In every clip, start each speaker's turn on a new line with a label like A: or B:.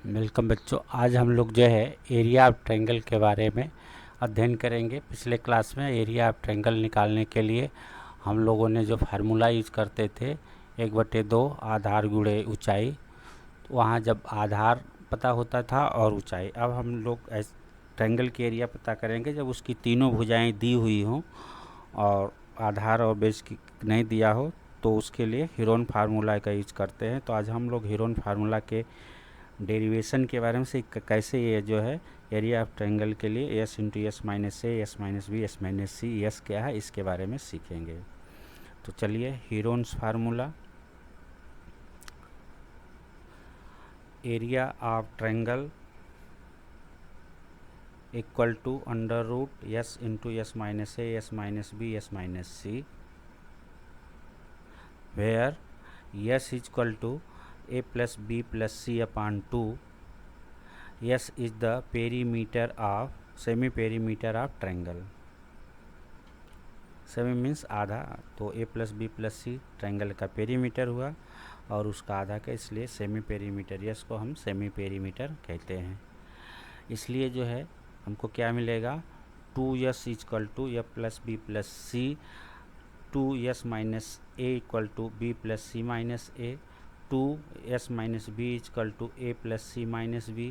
A: Welcome बच्चों। आज हम लोग जो है एरिया ऑफ ट्रायंगल के बारे में अध्ययन करेंगे। पिछले क्लास में एरिया ऑफ ट्रायंगल निकालने के लिए हम लोगों ने जो फार्मूला यूज करते थे 1/2 आधार गुणे ऊंचाई, वहाँ जब आधार पता होता था और ऊंचाई। अब हम लोग ट्रायंगल की एरिया पता करेंगे जब उसकी तीनों भुजाएं दी हुई हों और आधार और बेस की नहीं दिया हो, तो उसके लिए हीरोन फार्मूला का यूज करते हैं। तो आज हम लोग हीरोन फार्मूला के डेरिवेशन के बारे में से कैसे ये जो है एरिया ऑफ ट्रायंगल के लिए एस इंटू एस माइनस ए, S minus B, S minus C, S क्या है इसके बारे में सीखेंगे। तो चलिए, Heron's formula, area of triangle equal to under root S into S minus A, S minus B, S minus C, where S equal to a plus b plus c upon 2. S is the perimeter of semi-perimeter of triangle. Semi means आधा, तो a plus B plus C triangle का perimeter हुआ और उसका आधा का, इसलिए semi perimeter, yes को हम सेमी पेरीमीटर कहते हैं। इसलिए जो है हमको क्या मिलेगा, 2s equal to A plus B plus C, 2s minus A equal to B plus C minus A, 2s minus b is equal to a plus c minus b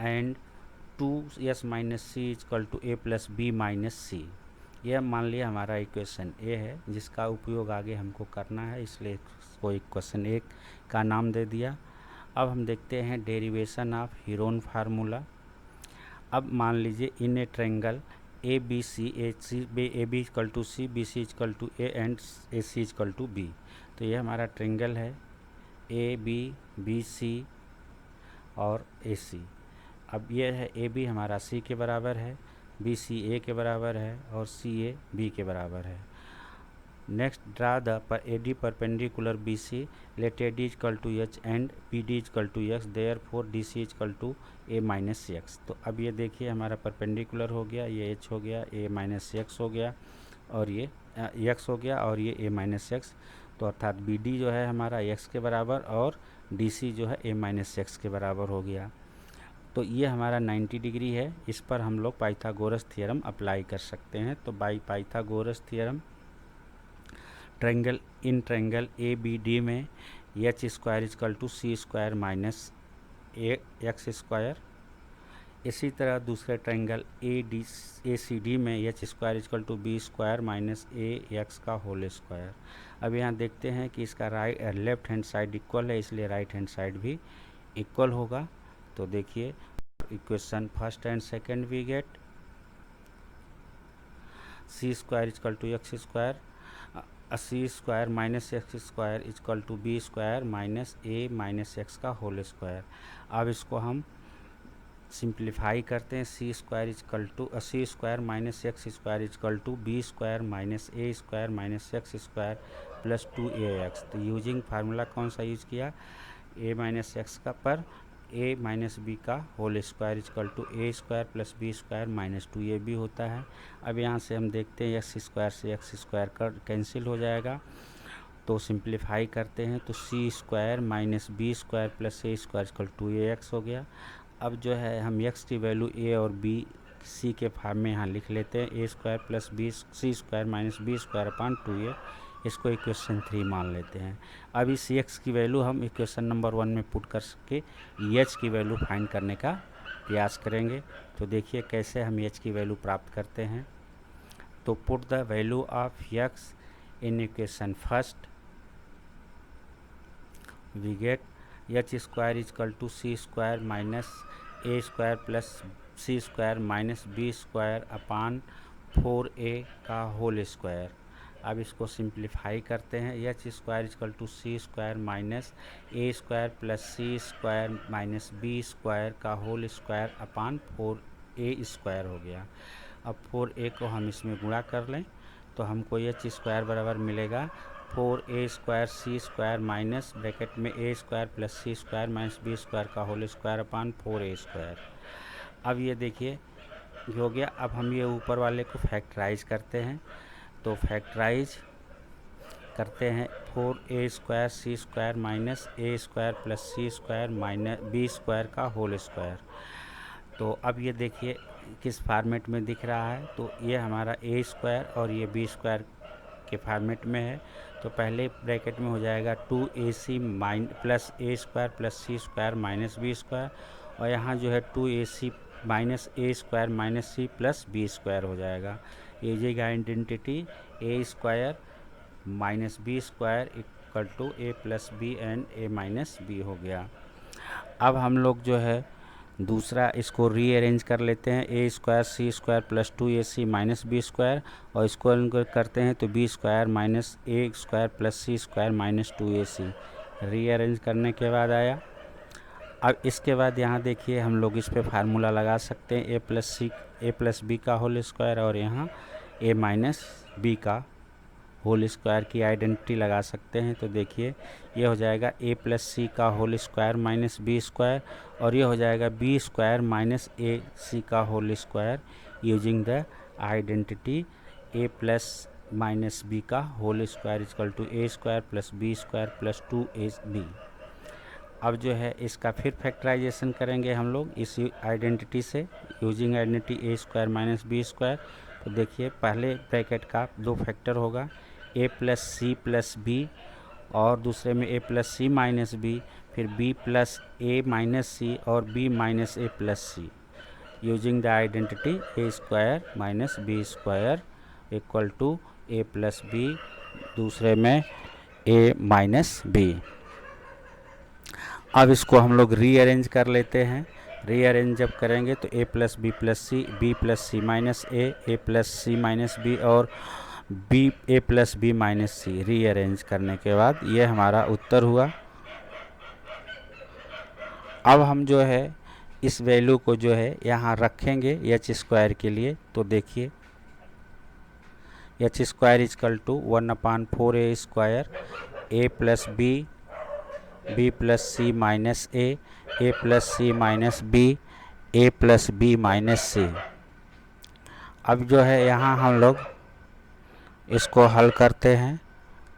A: and 2s minus c is equal to a plus b minus c। यह मान लिया हमारा equation ए है, जिसका उपयोग आगे हमको करना है, इसलिए इसको इक्वेशन एक का नाम दे दिया। अब हम देखते हैं डेरिवेशन ऑफ हीरोन फार्मूला। अब मान लीजिए in a triangle A B C, A B equal to C, B C equal to A and A C equal to B. तो ये हमारा ट्रायंगल है ए बी, बी सी और ए सी। अब ये है ए बी हमारा सी के बराबर है, बी सी ए के बराबर है और सी ए बी के बराबर है। Next, draw the A D perpendicular B C, let A D equal to h and B D equal to x, therefore D C equal to a minus x. तो अब ये देखिए हमारा perpendicular हो गया, ये एच हो गया, ए माइनस एक्स हो गया और ये एक्स हो गया और ये ए माइनस एक्स। तो अर्थात बी डी जो है हमारा एक्स के बराबर और डी सी जो है ए माइनस एक्स के बराबर हो गया। तो ये हमारा 90 डिग्री है। इस पर हम लोग पाइथागोरस थ्योरम अप्लाई कर सकते हैं। तो by Pythagoras theorem, triangle A B D में H square equal to C square minus X square. इसी तरह दूसरे ट्रायंगल ए सी डी में H square equal to B square minus A X का होल स्क्वायर। अब यहाँ देखते हैं कि इसका लेफ्ट हैंड साइड इक्वल है, इसलिए राइट हैंड साइड भी इक्वल होगा। तो देखिए equation first and second we get C square equal to X square, C square minus X square equal to B square minus A minus X का whole square. अब इसको हम simplify करते हैं, C square equal to C square minus X square equal to B square minus A square minus X square plus 2ax। तो using formula कौन सा use किया, ए माइनस एक्स का पर ए माइनस बी का whole square equal to A square plus B square minus 2ab होता है। अब यहाँ से हम देखते हैं एक्स स्क्वायर से एक्स स्क्वायर कर कैंसिल हो जाएगा, तो सिंप्लीफाई करते हैं तो C square minus B square plus A square equal 2ax हो गया। अब जो है हम x की वैल्यू a और b c के फॉर्म में यहाँ लिख लेते हैं, A square plus B C square minus B square upon 2a, इसको इक्वेशन 3 मान लेते हैं। अब इस x की वैल्यू हम इक्वेशन नंबर 1 में पुट करके h की वैल्यू फाइंड करने का प्रयास करेंगे। तो देखिए कैसे हम h की वैल्यू प्राप्त करते हैं। तो put the value of x in equation first, we get H square equal to C square minus A square plus C square minus B square upon 4a का होल स्क्वायर। अब इसको simplify करते हैं, H square equal to C square minus A square plus C square minus B square का whole square upon 4a square हो गया। अब 4a को हम इसमें गुणा कर लें तो हमको एच स्क्वायर बराबर मिलेगा 4a स्क्वायर सी स्क्वायर माइनस ब्रैकेट में a square plus C square minus B square का whole square upon 4a square. अब ये देखिए हो गया। अब हम ये ऊपर वाले को फैक्टराइज करते हैं, तो फैक्टराइज करते हैं 4a² c² minus a² plus c² minus b² का होल स्क्वायर। तो अब ये देखिए किस फॉर्मेट में दिख रहा है, तो ये हमारा a² और ये b² के फॉर्मेट में है। तो पहले ब्रैकेट में हो जाएगा 2ac plus a² plus c² minus b², और यहाँ जो है 2ac minus a² minus c plus b² हो जाएगा। Using identity a² minus b² equal to a plus b and a minus b हो गया। अब हम लोग जो है दूसरा इसको रीअरेंज कर लेते हैं, a² c² plus 2ac minus b², और इसको करते हैं तो b² minus a² plus c² minus 2ac। Rearrange करने के बाद आया। अब इसके बाद यहाँ देखिए हम लोग इस पे फार्मूला लगा सकते हैं a प्लस बी का होल स्क्वायर, और यहाँ a माइनस बी का होल स्क्वायर की आइडेंटिटी लगा सकते हैं। तो देखिए ये हो जाएगा a प्लस सी का होल स्क्वायर माइनस b², और ये हो जाएगा b² माइनस a c का whole square using the identity a plus minus b का whole square equal to a² plus b² plus 2ab। अब जो है इसका फिर फैक्टराइजेशन करेंगे हम लोग इस आइडेंटिटी से using identity a² minus b²। तो देखिए पहले ब्रैकेट का 2 फैक्टर होगा, a plus c plus b, और दूसरे में a plus C minus b, फिर b plus a minus c और b minus a plus c using the identity a² minus b² equal to a plus b, दूसरे में a minus B. अब इसको हम लोग रीअरेंज कर लेते हैं। रीअरेंज जब करेंगे तो a plus B plus C, b plus C minus a plus C minus b, और a plus B minus c. Rearrange करने के बाद ये हमारा उत्तर हुआ। अब हम जो है इस वैल्यू को जो है यहाँ रखेंगे h² के लिए। तो देखिए h² equal to 1/4a² a plus B, b plus C minus a plus C minus B, a plus B minus C. अब जो है यहाँ हम लोग इसको हल करते हैं,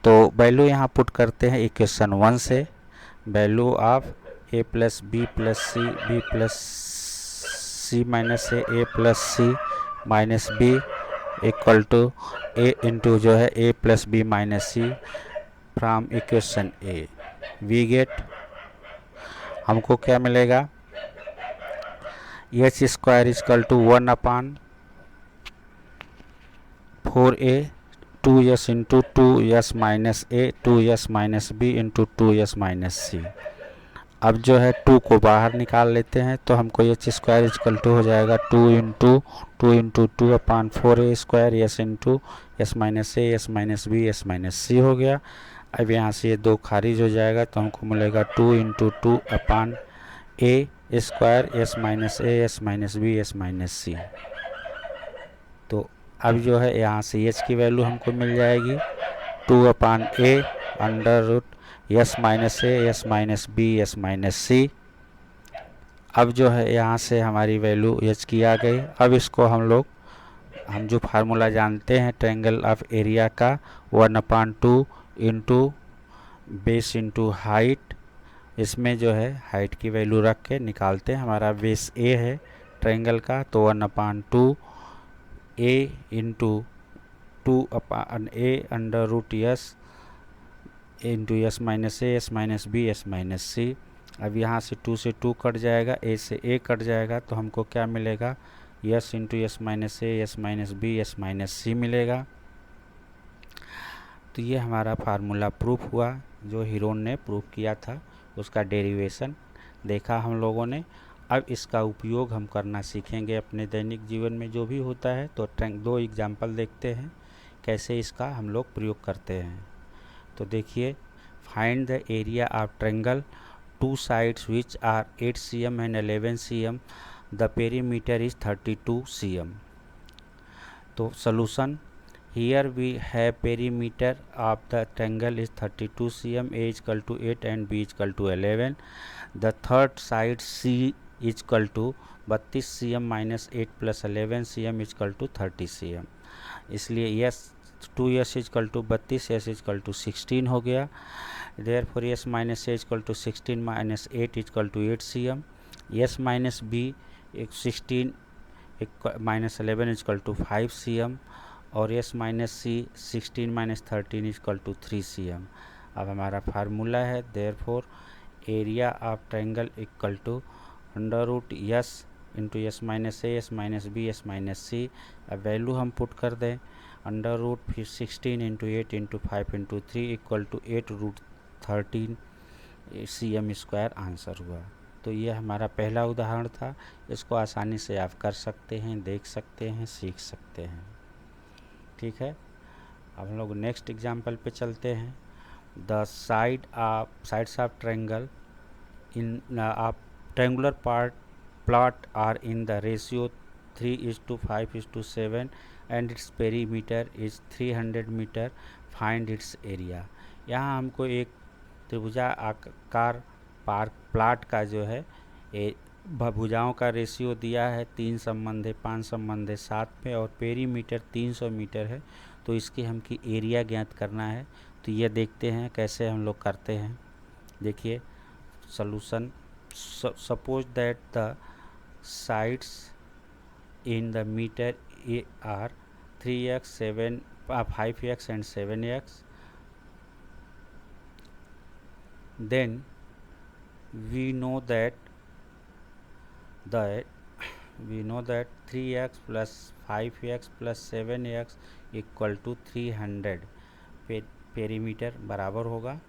A: तो वैल्यू यहाँ पुट करते हैं इक्वेशन 1 से। Value of a plus B plus C, b plus C minus a plus C minus b equal to a into जो है a plus B minus C from equation a। We get हमको क्या मिलेगा, h² equal to 1/4a 2s into 2s minus a 2s minus b into 2s minus C. अब जो है 2 को बाहर निकाल लेते हैं, तो हमको h² इक्वल टू हो जाएगा 2 into 2/4a² s into s minus a s minus b s minus C हो गया। अब यहाँ से ये 2 खारिज हो जाएगा, तो हमको मिलेगा 2 into 2/a² s minus a s minus b s minus C. तो अब जो है यहाँ से h की वैल्यू हमको मिल जाएगी 2/a under root s minus a s minus b s minus C. अब जो है यहाँ से हमारी वैल्यू h की आ गई। अब इसको हम जो फार्मूला जानते हैं ट्रायंगल ऑफ एरिया का 1/2 इंटू बेस इंटू हाइट, इसमें जो है हाइट की वैल्यू रख के निकालते हैं। हमारा बेस a है ट्रायंगल का, तो 1/2 a into 2/a under root s into s minus a s minus b s minus C. अब यहाँ से 2 से 2 कट जाएगा, a से a कट जाएगा, तो हमको क्या मिलेगा s into s minus a s minus b s minus C मिलेगा। तो ये हमारा फार्मूला प्रूफ हुआ, जो हीरोन ने प्रूफ किया था उसका डेरिवेशन देखा हम लोगों ने। अब इसका उपयोग हम करना सीखेंगे अपने दैनिक जीवन में जो भी होता है। तो 2 एग्जाम्पल देखते हैं कैसे इसका हम लोग प्रयोग करते हैं। तो देखिए, find the area of triangle 2 sides which are 8 cm and 11 cm, the perimeter is 32 cm। तो solution, here we have perimeter of the triangle is 32 cm, a is equal to 8 and b is equal to 11. The third side c is equal to 32 cm minus 8 plus 11 cm is equal to 30 cm. इसलिए yes 2s equal to 32, s equal to 16 हो गया। Therefore s minus a equal to 16 minus 8 equal to 8 cm। s minus b 16 minus 11 equal to 5 cm और s minus c 16 minus 13 equal to 3 cm। अब हमारा formula है therefore area of triangle equal to under root s into S minus A, S minus B, S minus C. अब value हम put कर दें, under root फिर 16 into 8 into 5 into 3 equal to 8 root 13 cm square answer हुआ। तो ये हमारा पहला उदाहरण था। इसको आसानी से आप कर सकते हैं, देख सकते हैं, सीख सकते हैं। ठीक है, अब हम लोग नेक्स्ट एग्जाम्पल पे चलते हैं। The sides of triangle in triangular plot are in the ratio 3:5:7 and its perimeter is 300 meter. Find its area। यहाँ हमको एक त्रिभुजाकार प्लाट का जो है भुजाओं का रेशियो दिया है, 3 संबंध है, 5 संबंध है, 7 में, और पेरीमीटर 300 मीटर है। तो इसकी हमकी एरिया ज्ञात करना है। तो ये देखते हैं कैसे हम लोग करते हैं। देखिए solution. Suppose that the sides in the meter are 3x, 5x and 7x. Then we know that 3x plus 5x plus 7x equal to 300 perimeter बराबर होगा।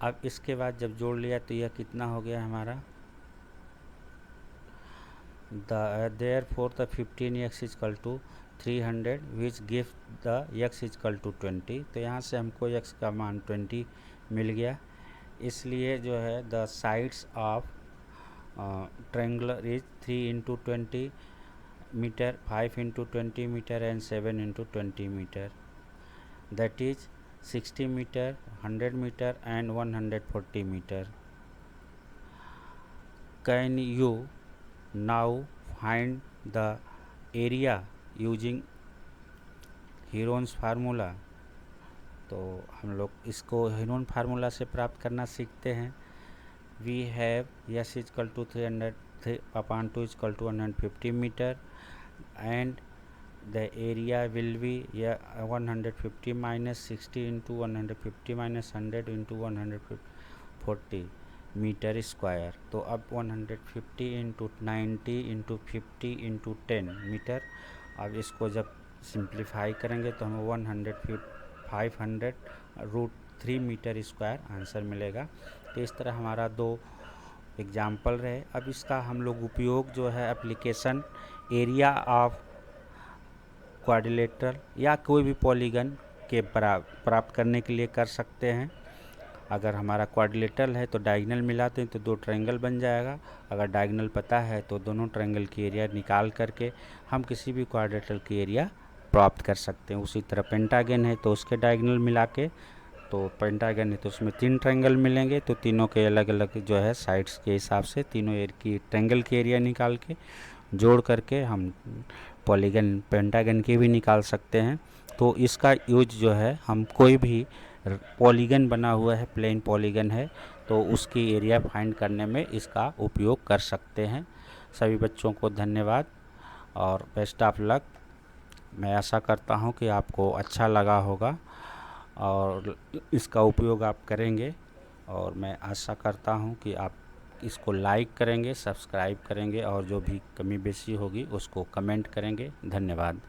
A: अब इसके बाद जब जोड़ लिया तो यह कितना हो गया हमारा, therefore the 15x equal to 300 which give the x equal to 20। तो यहाँ से हमको x का मान 20 मिल गया। इसलिए जो है the sides of triangular is 3 into 20 metre, 5 into 20 metre and 7 into 20 metre, that is 60 meter, 100 meter and 140 meter. Can you now find the area using Heron's formula? तो हम लोग इसको हेरोन फार्मूला से प्राप्त करना सीखते हैं। We have s equal to 300/2 equal to 150 metre and the area will be 150 minus 60 into 150 minus 100 into 140 metre square. तो अब 150 इंटू 90 इंटू 50 इंटू 10 मीटर। अब इसको जब सिंप्लीफाई करेंगे तो हमें 500√3 मीटर स्क्वायर आंसर मिलेगा। तो इस तरह हमारा 2 एग्जाम्पल रहे। अब इसका हम लोग उपयोग जो है एप्लीकेशन एरिया ऑफ क्वाड्रिलेटरल या कोई भी पॉलीगन के प्राप्त करने के लिए कर सकते हैं। अगर हमारा क्वाड्रिलेटरल है तो डायगोनल मिलाते हैं तो 2 ट्रायंगल बन जाएगा। अगर डायगोनल पता है तो दोनों ट्रायंगल की एरिया निकाल करके हम किसी भी क्वाड्रिलेटरल की एरिया प्राप्त कर सकते हैं। उसी तरह पेंटागन है तो उसके डायगोनल मिला के, तो पेंटागन है तो उसमें 3 ट्रायंगल मिलेंगे, तो तीनों के अलग अलग जो है साइड्स के हिसाब से तीनों की ट्रायंगल की एरिया निकाल के जोड़ करके हम पॉलीगन पेंटागन की भी निकाल सकते हैं। तो इसका यूज जो है हम कोई भी पॉलीगन बना हुआ है, प्लेन पॉलीगन है, तो उसकी एरिया फाइंड करने में इसका उपयोग कर सकते हैं। सभी बच्चों को धन्यवाद और बेस्ट ऑफ लक। मैं आशा करता हूं कि आपको अच्छा लगा होगा और इसका उपयोग आप करेंगे, और मैं आशा करता हूं कि आप इसको लाइक करेंगे, सब्सक्राइब करेंगे और जो भी कमी बेशी होगी उसको कमेंट करेंगे। धन्यवाद।